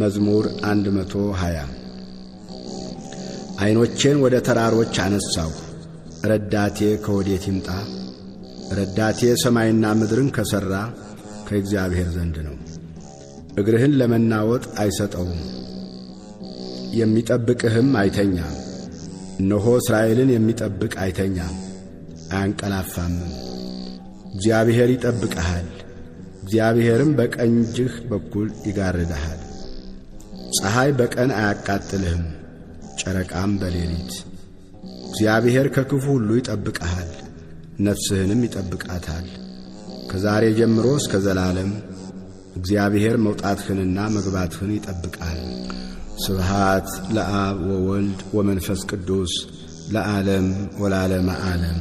መዝሙር 120 ዓይኖቼን ወደ ተራሮች አነሳሁ፣ ረዳቴ ከወዴት ይምጣ? ረዳቴ ሰማይና ምድርን ከሠራ ከእግዚአብሔር ዘንድ ነው። እግርህን ለመናወጥ አይሰጠውም፣ የሚጠብቅህም አይተኛም። እነሆ እስራኤልን የሚጠብቅ አይተኛም አያንቀላፋምም። እግዚአብሔር ይጠብቅሃል፣ እግዚአብሔርም በቀኝ እጅህ በኩል ይጋርድሃል። ፀሐይ በቀን አያቃጥልህም፣ ጨረቃም በሌሊት። እግዚአብሔር ከክፉ ሁሉ ይጠብቅሃል፣ ነፍስህንም ይጠብቃታል። ከዛሬ ጀምሮ እስከ ዘላለም እግዚአብሔር መውጣትህንና መግባትህን ይጠብቃል። ስብሃት ለአብ ወወልድ ወመንፈስ ቅዱስ ለዓለም ወለዓለመ ዓለም።